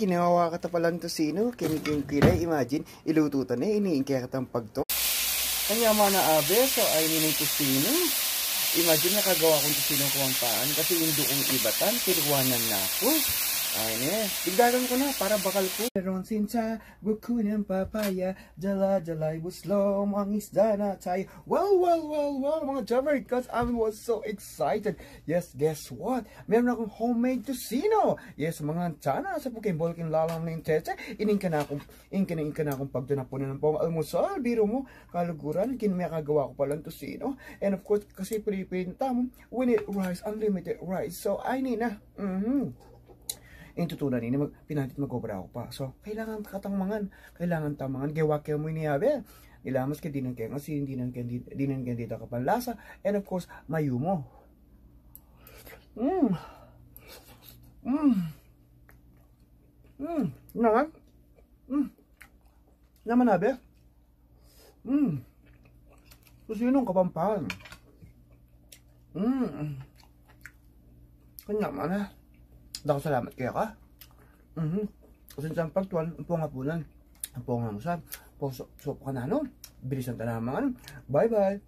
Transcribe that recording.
kinawa ka ta palang tosino, kinikilay, imagine, ilututan iniingkaya ka tang pagto. Kanya mga naabe, so ay ninay tosino. Imagine nakagawa kong tosino kuwang paan, kasi yung doong ibatan, tiruwanan na ako. Ay, tigdagan ko na para bakal ko. Meron sinsa, buko ng papaya, dala-dalay buslom, ang isda na tayo. Well, mga Jabber, because I was so excited. Yes, guess what? Meron akong homemade tosino. Yes, mga tana, sa Pokeball kinlalang na yung tete, iningka na akong pagdunapunan ng pong almusal. Biro mo, kaluguran, kinamaya kagawa ko palang tosino. And of course, kasi Pilipino tamo, we need rice, unlimited rice. So, I need na. Yung tutunan ini pinantit magobra ako pa. So, kailangan tamangan. Kaya wakil mo iniyabe. Ilamas ka dinan kaya kasi dinan kaya dito kapanlasa. And of course, mayumo. Naman. Naman nabe. So, sinong kapampan? Kanya man Dako salamat kaya ka. Kasi sa pagtuan, ang pungapunan, ang pungamusan, so ka na no. Bilisan ta naman. Bye-bye.